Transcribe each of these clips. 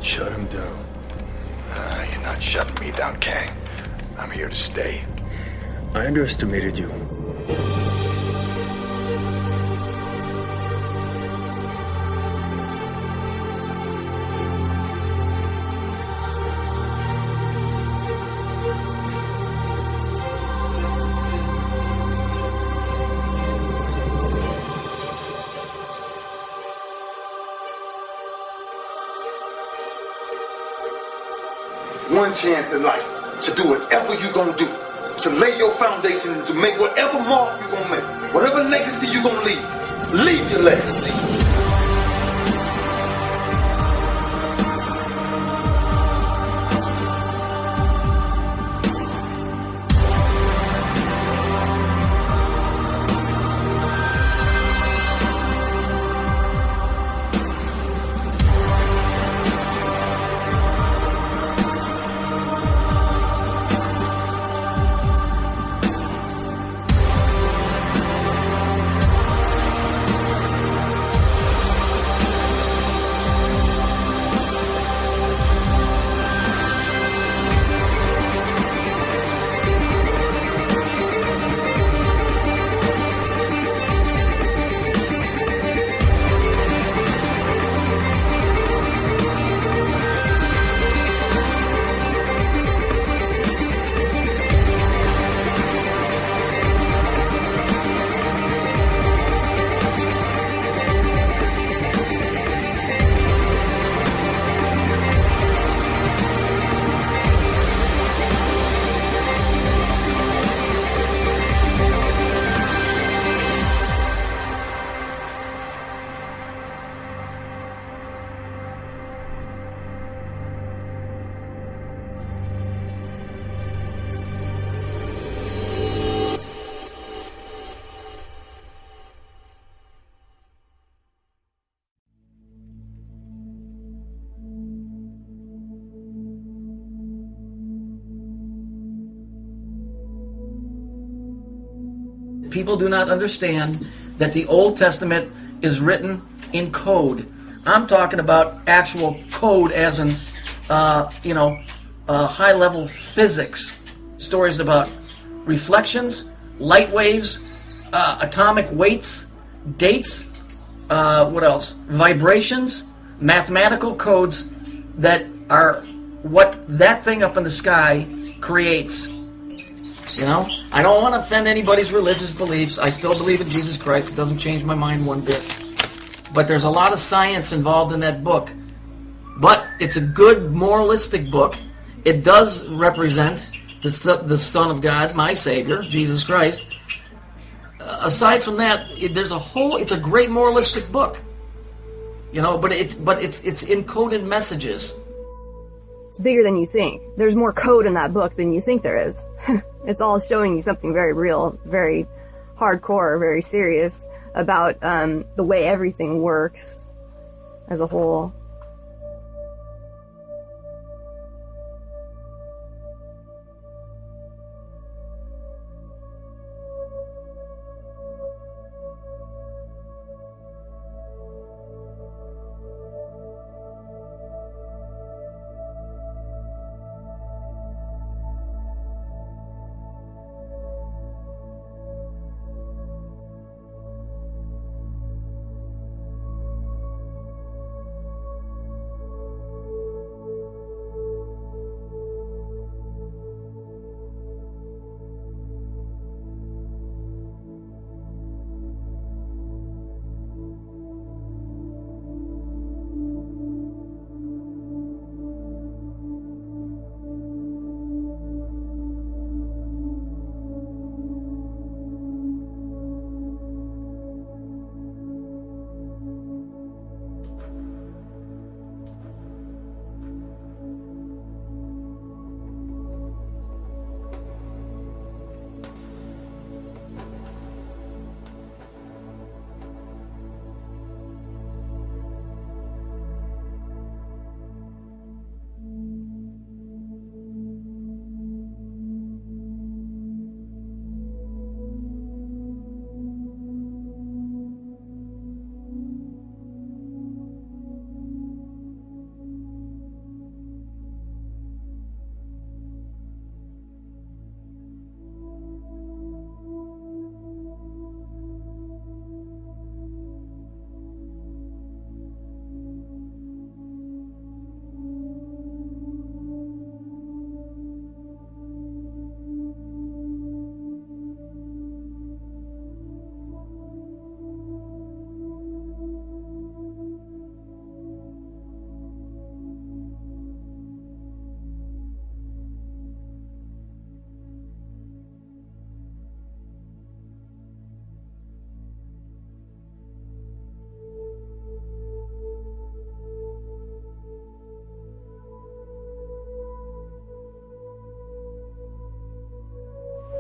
Shut him down. You're not shutting me down, Kang. I'm here to stay. I underestimated you. One chance in life to do whatever you're gonna do, to lay your foundation, to make whatever mark you're gonna make, whatever legacy you're gonna leave your legacy. People do not understand that the Old Testament is written in code. I'm talking about actual code as in, high-level physics. Stories about reflections, light waves, atomic weights, dates, what else? Vibrations, mathematical codes that are what that thing up in the sky creates. You know, I don't want to offend anybody's religious beliefs. I still believe in Jesus Christ. It doesn't change my mind one bit. But there's a lot of science involved in that book. But it's a good moralistic book. It does represent the Son of God, my Savior, Jesus Christ. Aside from that, it's a great moralistic book. You know, but it's encoded messages. It's bigger than you think. There's more code in that book than you think there is. It's all showing you something very real, very hardcore, very serious about the way everything works as a whole.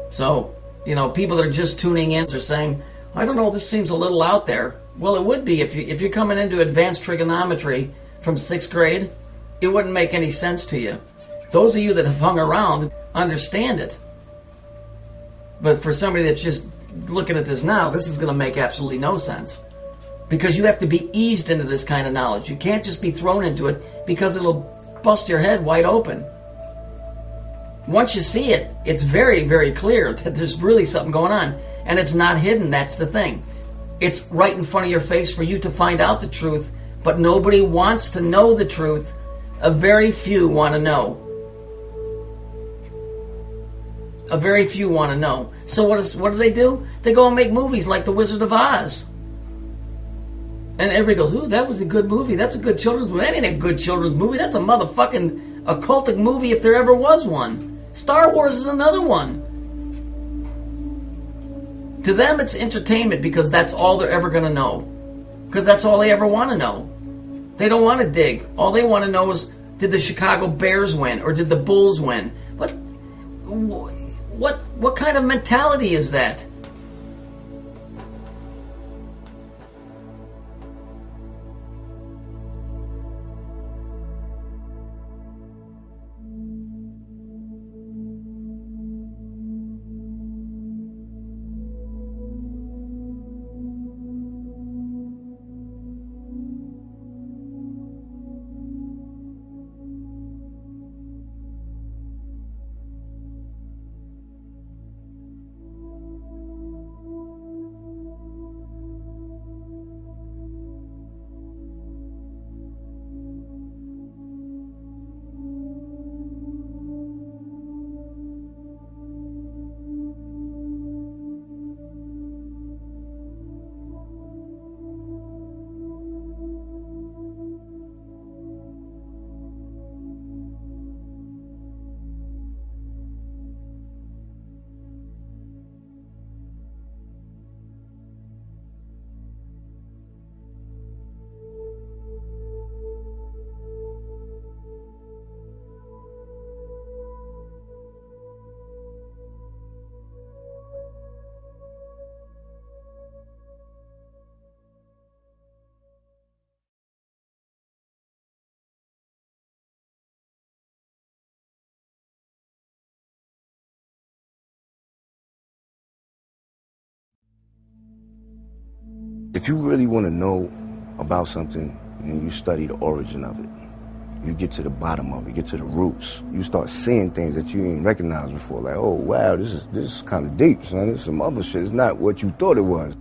So, you know, people that are just tuning in are saying, I don't know, this seems a little out there. Well, it would be if you're coming into advanced trigonometry from 6th grade. It wouldn't make any sense to you. Those of you that have hung around understand it. But for somebody that's just looking at this now, this is going to make absolutely no sense. Because you have to be eased into this kind of knowledge. You can't just be thrown into it because it'll bust your head wide open. Once you see it, it's very, very clear that there's really something going on. And it's not hidden, that's the thing. It's right in front of your face for you to find out the truth, but nobody wants to know the truth. A very few want to know. A very few want to know. So what do? They go and make movies like The Wizard of Oz. And everybody goes, ooh, that was a good movie. That's a good children's movie. That ain't a good children's movie. That's a motherfucking occultic movie if there ever was one. Star Wars is another one. To them, it's entertainment because that's all they're ever going to know. Because that's all they ever want to know. They don't want to dig. All they want to know is, did the Chicago Bears win or did the Bulls win? What kind of mentality is that? If you really want to know about something and you study the origin of it, you get to the bottom of it, get to the roots. You start seeing things that you ain't recognized before. Like, oh, wow, this is kind of deep, son. This is some other shit. It's not what you thought it was.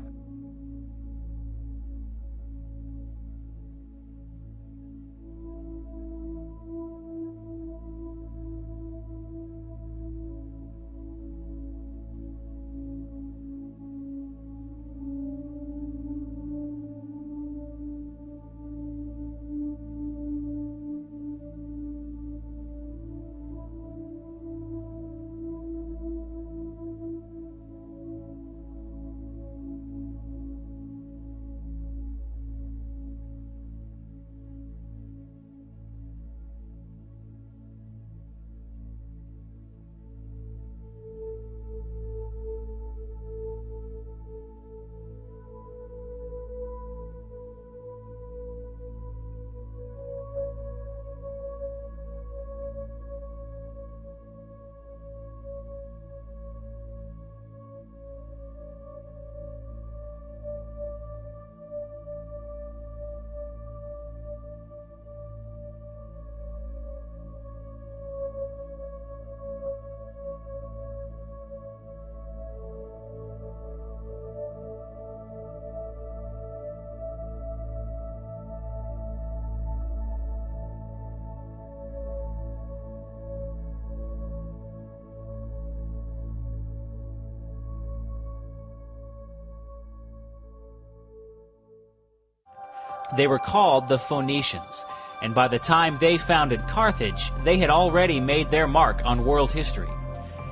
They were called the Phoenicians, and by the time they founded Carthage, they had already made their mark on world history.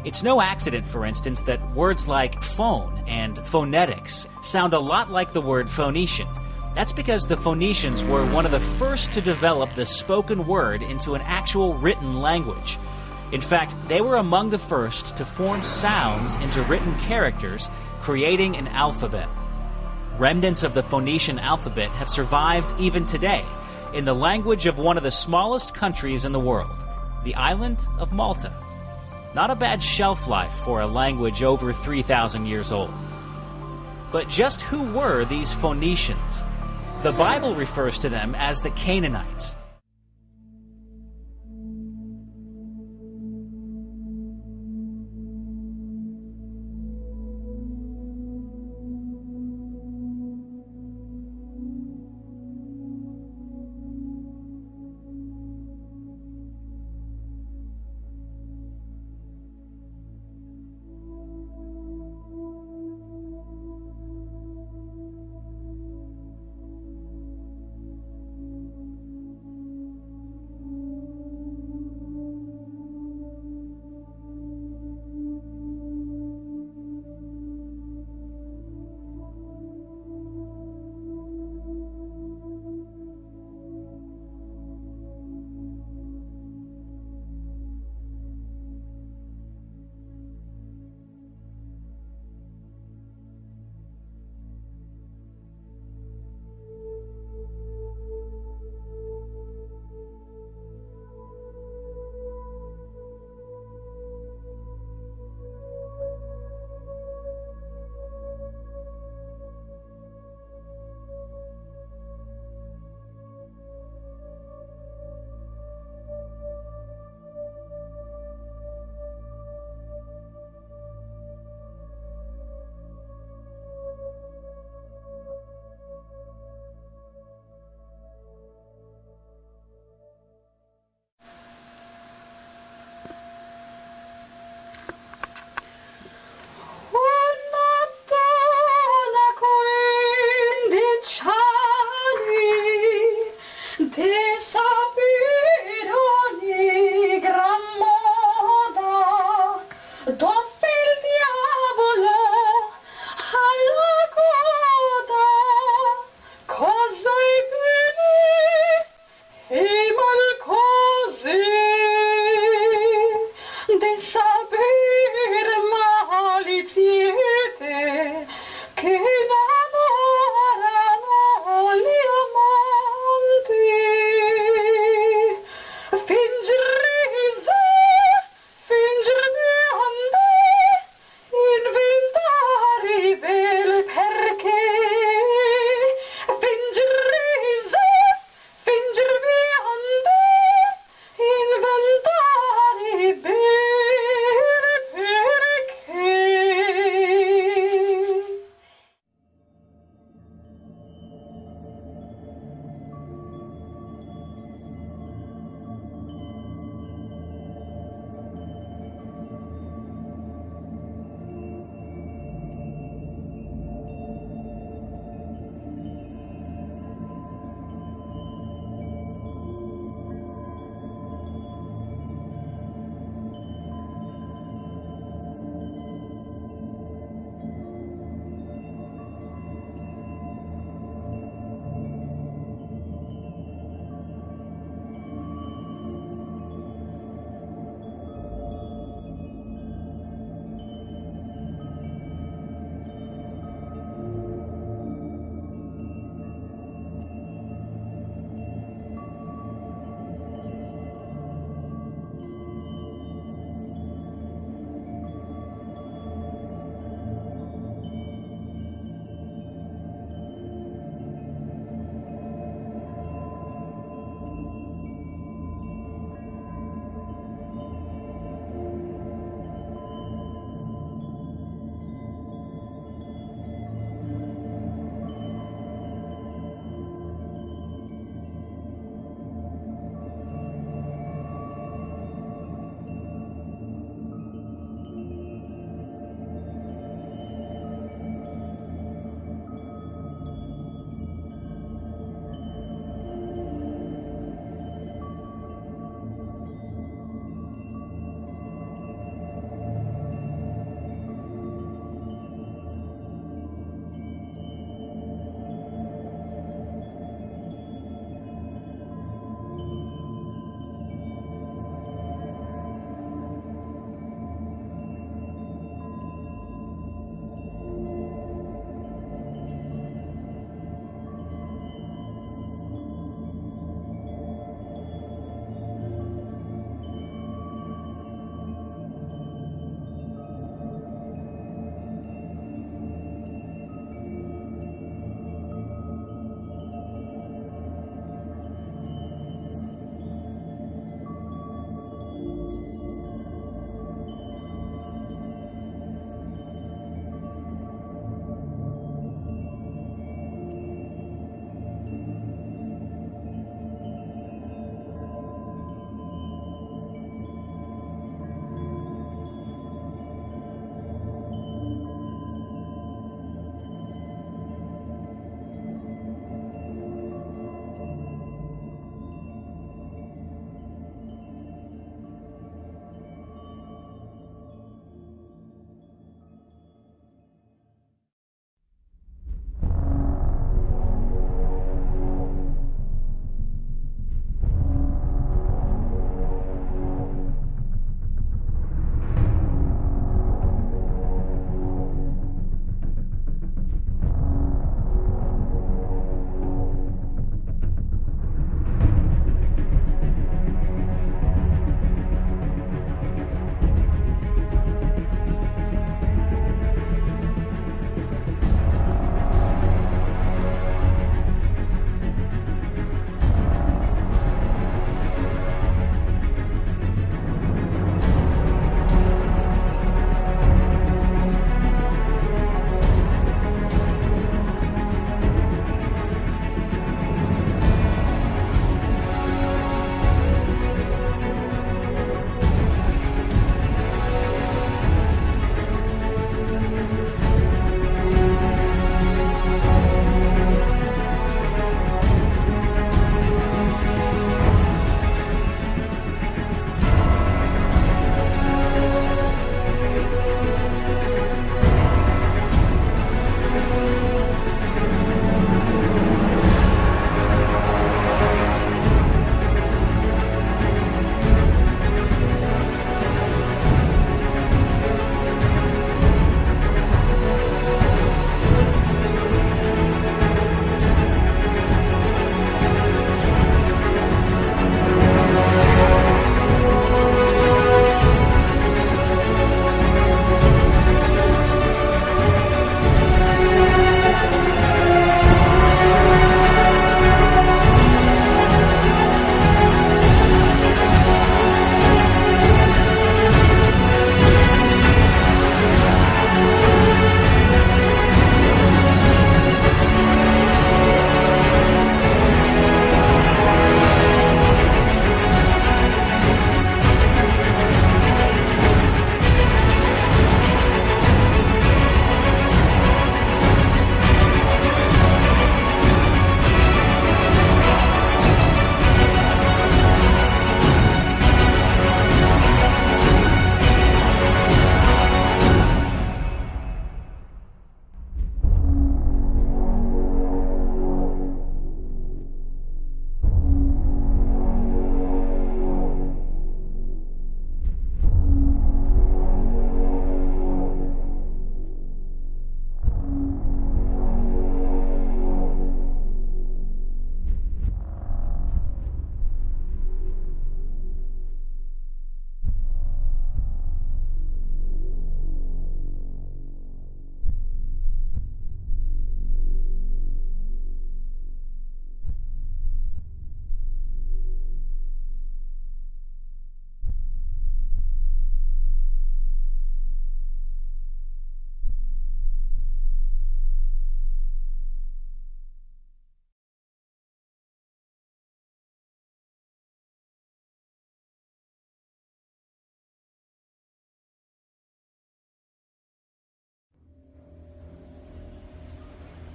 It's no accident, for instance, that words like phone and phonetics sound a lot like the word Phoenician. That's because the Phoenicians were one of the first to develop the spoken word into an actual written language. In fact, they were among the first to form sounds into written characters, creating an alphabet. Remnants of the Phoenician alphabet have survived even today in the language of one of the smallest countries in the world, the island of Malta. Not a bad shelf life for a language over 3,000 years old. But just who were these Phoenicians? The Bible refers to them as the Canaanites.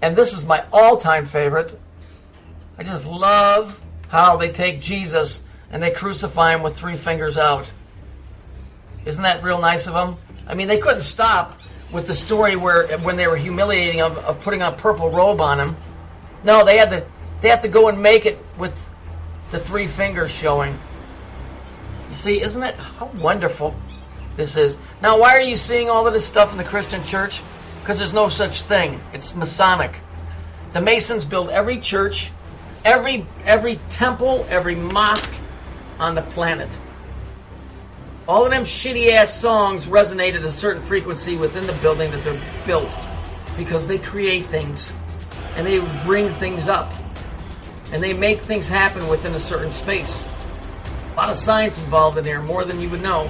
And this is my all-time favorite. I just love how they take Jesus and they crucify him with 3 fingers out. Isn't that real nice of them? I mean, they couldn't stop with the story where when they were humiliating him of putting a purple robe on him. No, they had to go and make it with the 3 fingers showing. You see, isn't it how wonderful this is? Now, why are you seeing all of this stuff in the Christian church? Because there's no such thing. It's Masonic. The Masons build every church, every temple, every mosque on the planet. All of them shitty-ass songs resonate at a certain frequency within the building that they're built because they create things and they bring things up and they make things happen within a certain space. A lot of science involved in there, more than you would know.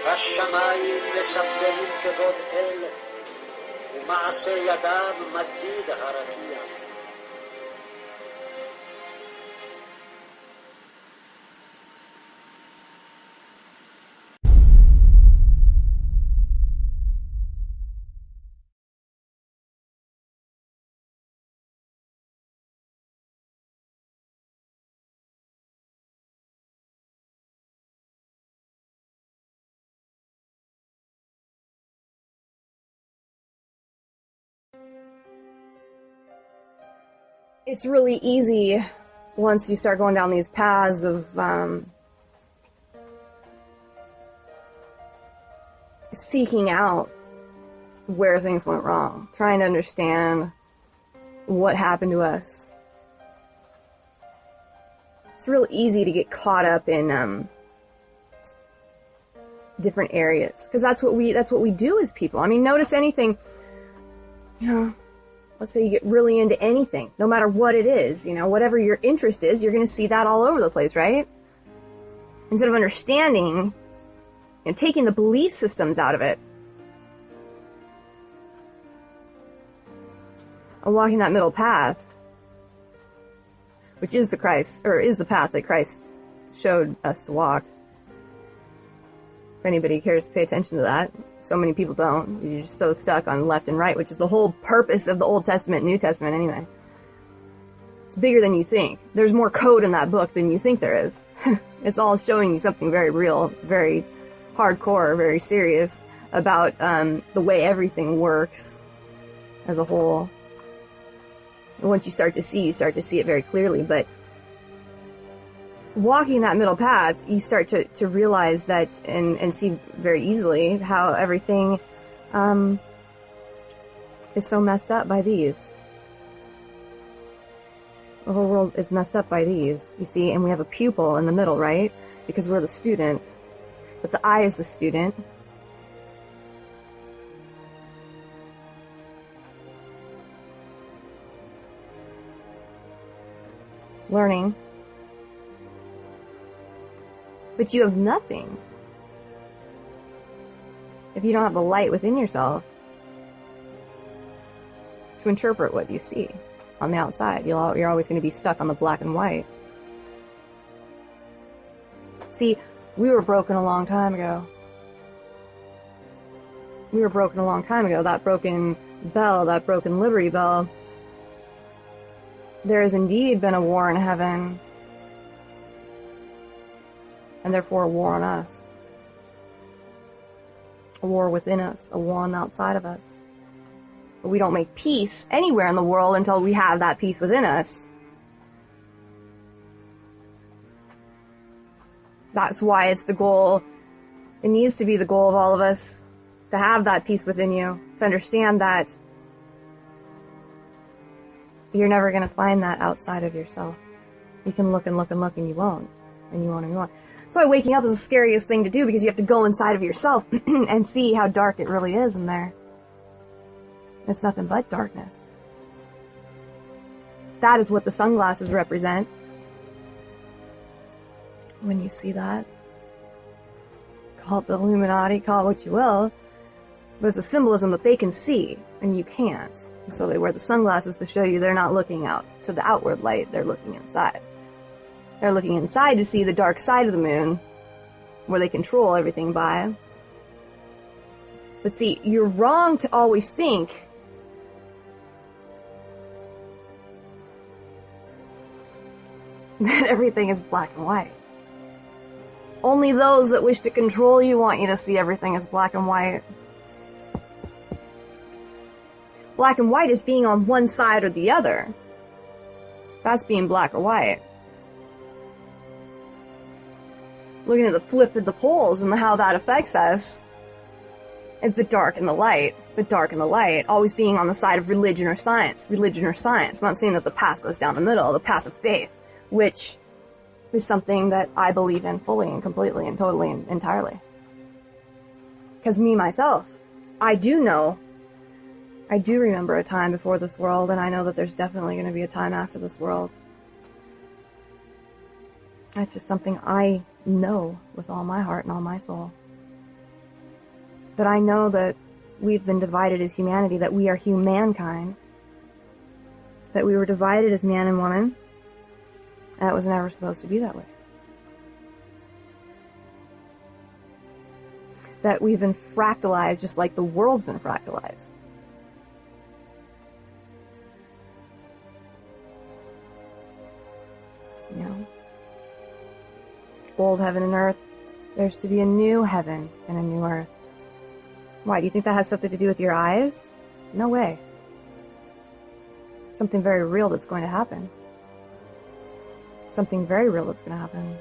השמיים מספרים כבוד אל, ומעשה ידם מדיד הרקיע. It's really easy once you start going down these paths of seeking out where things went wrong, trying to understand what happened to us. It's real easy to get caught up in different areas, because that's what we do as people. I mean, notice anything, you know. Let's say you get really into anything, no matter what it is, you know, whatever your interest is, you're going to see that all over the place, right? Instead of understanding and taking the belief systems out of it and walking that middle path, which is the Christ, or is the path that Christ showed us to walk. If anybody cares to pay attention to that. So many people don't. You're just so stuck on left and right, which is the whole purpose of the Old Testament and New Testament anyway. It's bigger than you think. There's more code in that book than you think there is. It's all showing you something very real, very hardcore, very serious about the way everything works as a whole. And once you start to see it very clearly. But walking that middle path, you start to realize that and see very easily how everything is so messed up by these. The whole world is messed up by these, you see, and we have a pupil in the middle, right? Because we're the student, but the I is the student. Learning. But you have nothing if you don't have the light within yourself to interpret what you see on the outside. You're always going to be stuck on the black and white. See, we were broken a long time ago. We were broken a long time ago. That broken bell, that broken Liberty Bell. There has indeed been a war in heaven, and therefore a war on us. A war within us, a war on the outside of us. But we don't make peace anywhere in the world until we have that peace within us. That's why it's the goal, it needs to be the goal of all of us, to have that peace within you, to understand that you're never going to find that outside of yourself. You can look and look and look and you won't. And you won't and you won't. That's why waking up is the scariest thing to do, because you have to go inside of yourself and see how dark it really is in there. It's nothing but darkness. That is what the sunglasses represent. When you see that, call it the Illuminati, call it what you will, but it's a symbolism that they can see and you can't. And so they wear the sunglasses to show you they're not looking out to the outward light, they're looking inside. They're looking inside to see the dark side of the moon, where they control everything by. But see, you're wrong to always think that everything is black and white. Only those that wish to control you want you to see everything as black and white. Black and white is being on one side or the other. That's being black or white. Looking at the flip of the poles and how that affects us is the dark and the light. The dark and the light, always being on the side of religion or science. Religion or science. I'm not saying that the path goes down the middle, the path of faith, which is something that I believe in fully and completely and totally and entirely. Because me, myself, I do remember a time before this world, and I know that there's definitely going to be a time after this world. That's just something I know with all my heart and all my soul. that I know that we've been divided as humanity, that we are humankind, that we were divided as man and woman, and it was never supposed to be that way. That we've been fractalized just like the world's been fractalized. You know? Old heaven and earth, there's to be a new heaven and a new earth. Why, do you think that has something to do with your eyes? No way. Something very real that's going to happen. Something very real that's going to happen.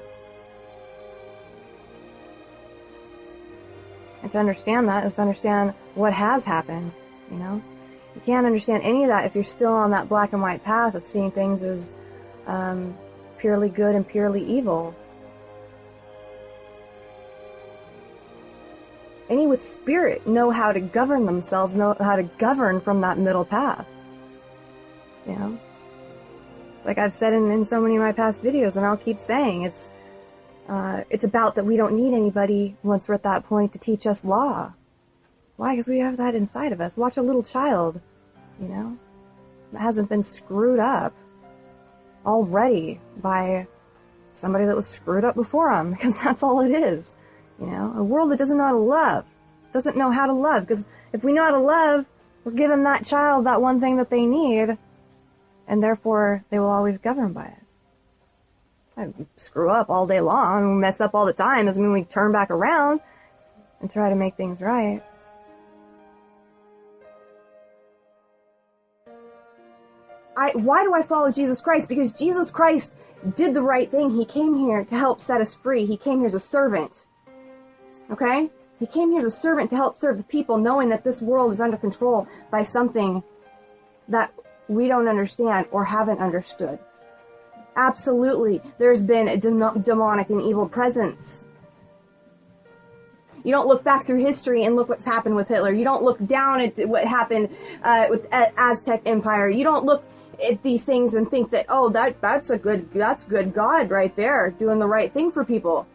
And to understand that is to understand what has happened, you know? You can't understand any of that if you're still on that black and white path of seeing things as purely good and purely evil. Any with spirit know how to govern themselves, know how to govern from that middle path. You know? Like I've said in so many of my past videos, and I'll keep saying, it's about that we don't need anybody once we're at that point to teach us law. Why? Because we have that inside of us. Watch a little child, you know, that hasn't been screwed up already by somebody that was screwed up before them, because that's all it is. You know, a world that doesn't know how to love, doesn't know how to love, because if we know how to love, we're giving that child that one thing that they need, and therefore they will always govern by it. I screw up all day long, we mess up all the time, doesn't mean we turn back around and try to make things right. Why do I follow Jesus Christ? Because Jesus Christ did the right thing. He came here to help set us free. He came here as a servant. Okay? He came here as a servant to help serve the people, knowing that this world is under control by something that we don't understand or haven't understood. Absolutely, there's been a demonic and evil presence. You don't look back through history and look what's happened with Hitler. You don't look down at what happened with Aztec Empire. You don't look at these things and think that, oh, that's good God right there, doing the right thing for people.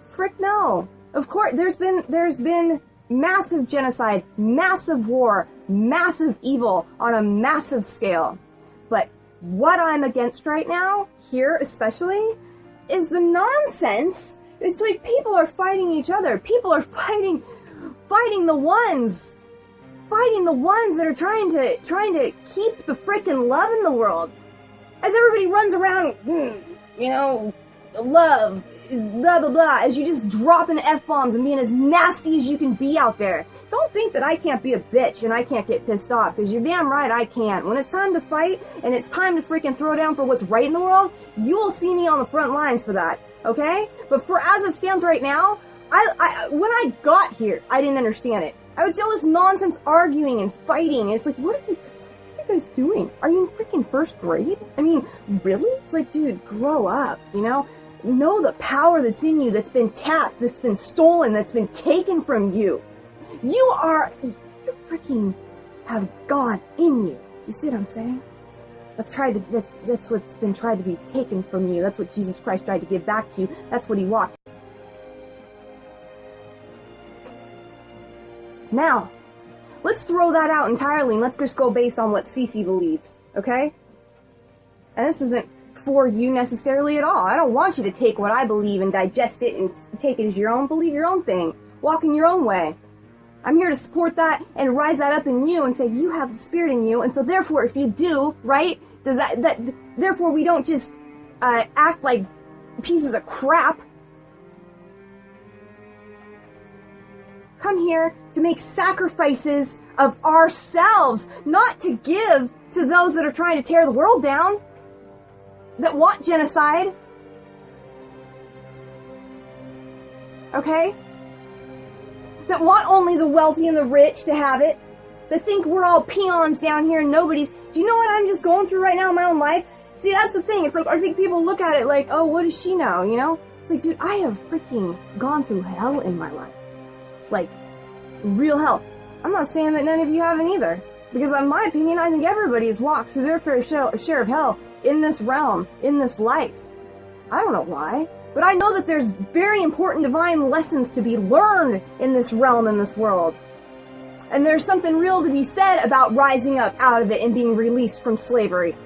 Frick no. Of course, there's been massive genocide, massive war, massive evil on a massive scale. But what I'm against right now, here especially, is the nonsense. It's like people are fighting each other. People are fighting the ones that are trying to keep the frickin' love in the world. As everybody runs around, you know, love, blah, blah, blah, as you just dropping F-bombs and being as nasty as you can be out there. Don't think that I can't be a bitch and I can't get pissed off, because you're damn right I can. When it's time to fight and it's time to freaking throw down for what's right in the world, you will see me on the front lines for that, okay? But for as it stands right now, when I got here, I didn't understand it. I would see all this nonsense arguing and fighting, and it's like, what are you guys doing? Are you in freaking first grade? I mean, really? It's like, dude, grow up, you know? Know the power that's in you, that's been tapped, that's been stolen, that's been taken from you. You freaking have God in you. You see what I'm saying? That's what's been tried to be taken from you. That's what Jesus Christ tried to give back to you. That's what he walked. Now, let's throw that out entirely and let's just go based on what Cece believes, okay? And this isn't for you necessarily at all. I don't want you to take what I believe and digest it and take it as your own. Believe your own thing. Walk in your own way. I'm here to support that and rise that up in you and say you have the spirit in you, and so therefore if you do, right, does that therefore we don't just act like pieces of crap. Come here to make sacrifices of ourselves, not to give to those that are trying to tear the world down, that want genocide. Okay? That want only the wealthy and the rich to have it. That think we're all peons down here and nobody's. Do you know what I'm just going through right now in my own life? See, that's the thing. It's like, I think people look at it like, oh, what does she know, you know? It's like, dude, I have freaking gone through hell in my life. Like, real hell. I'm not saying that none of you haven't either. Because in my opinion, I think everybody has walked through their fair share of hell in this realm, in this life. I don't know why. But I know that there's very important divine lessons to be learned in this realm, in this world. And there's something real to be said about rising up out of it and being released from slavery.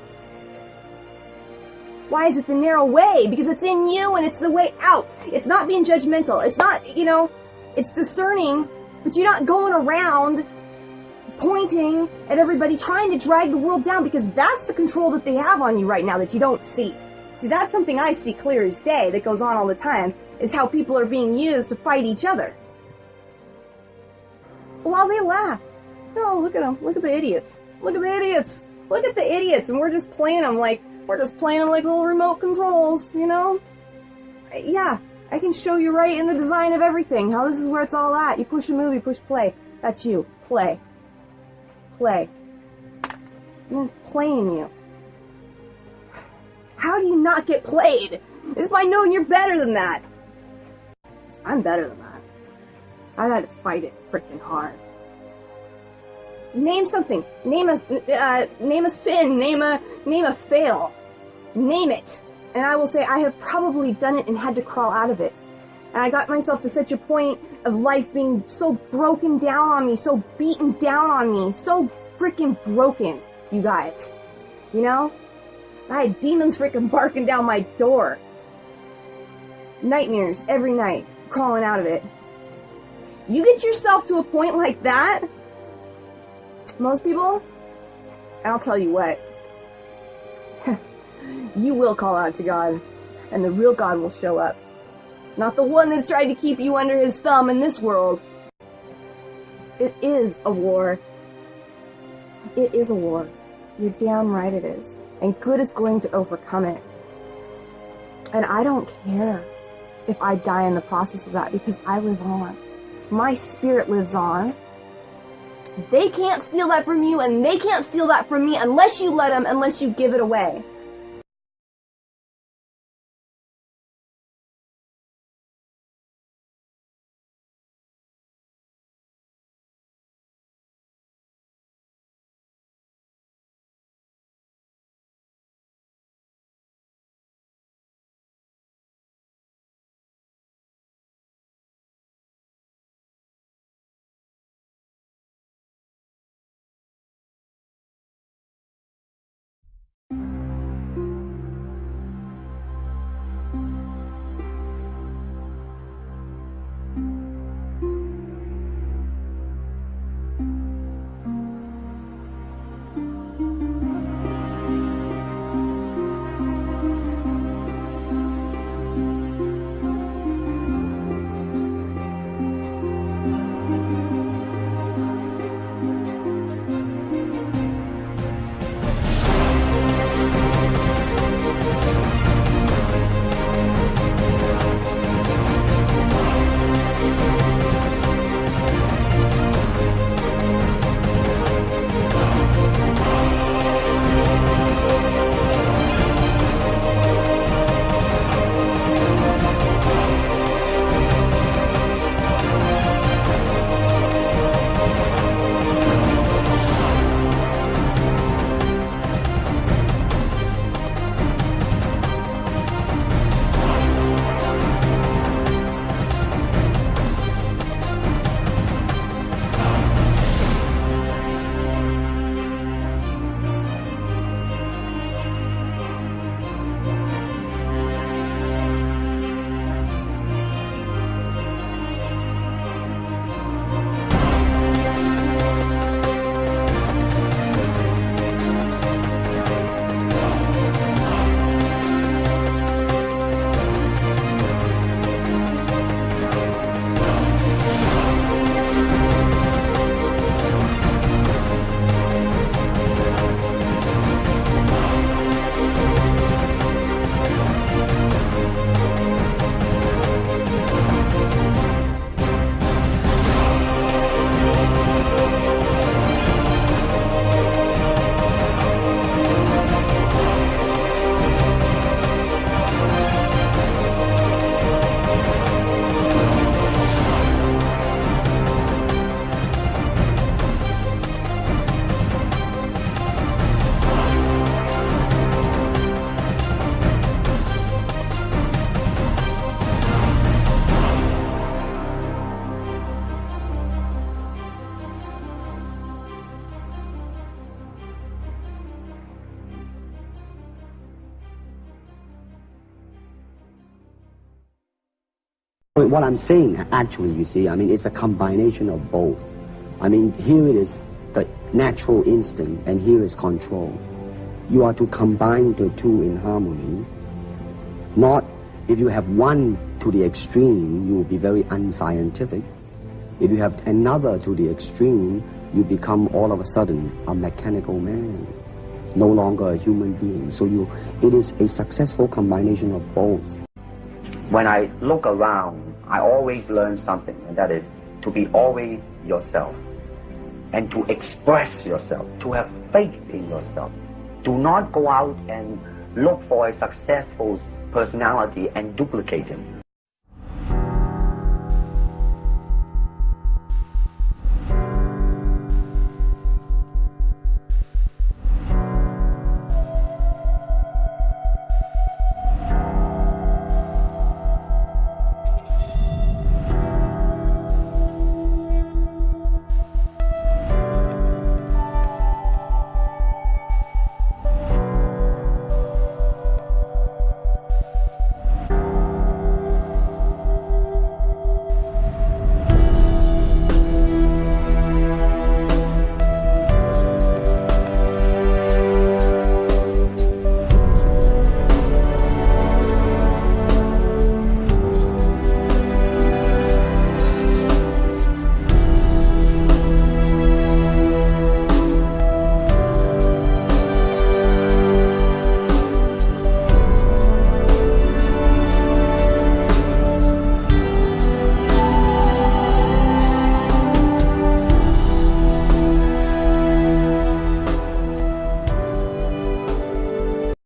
Why is it the narrow way? Because it's in you and it's the way out. It's not being judgmental. It's not, it's discerning, but you're not going around pointing at everybody trying to drag the world down, because that's the control that they have on you right now that you don't see. See, that's something I see clear as day that goes on all the time, is how people are being used to fight each other. While they laugh. No, look at them. Look at the idiots. Look at the idiots. Look at the idiots. And we're just playing them like little remote controls, Yeah, I can show you right in the design of everything how this is where it's all at. You push a movie, push play. That's you. Play. Play. I'm playing you. How do you not get played? It's by knowing you're better than that. I'm better than that. I had to fight it freaking hard. Name something. Name a sin. Name a fail. Name it. And I will say I have probably done it and had to crawl out of it. And I got myself to such a point of life being so broken down on me, so beaten down on me, so freaking broken, you guys. I had demons freaking barking down my door. Nightmares every night, crawling out of it. You get yourself to a point like that, most people, and I'll tell you what, you will call out to God, and the real God will show up. Not the one that's tried to keep you under his thumb in this world. It is a war. It is a war. You're damn right it is. And good is going to overcome it. And I don't care if I die in the process of that, because I live on. My spirit lives on. They can't steal that from you, and they can't steal that from me unless you let them, unless you give it away. What I'm saying, actually, you see, I mean, it's a combination of both. I mean, here it is the natural instinct, and here is control. You are to combine the two in harmony. Not, if you have one to the extreme, you will be very unscientific. If you have another to the extreme, you become all of a sudden a mechanical man, no longer a human being. So it is a successful combination of both. When I look around, I always learn something, and that is to be always yourself and to express yourself, to have faith in yourself. Do not go out and look for a successful personality and duplicate him.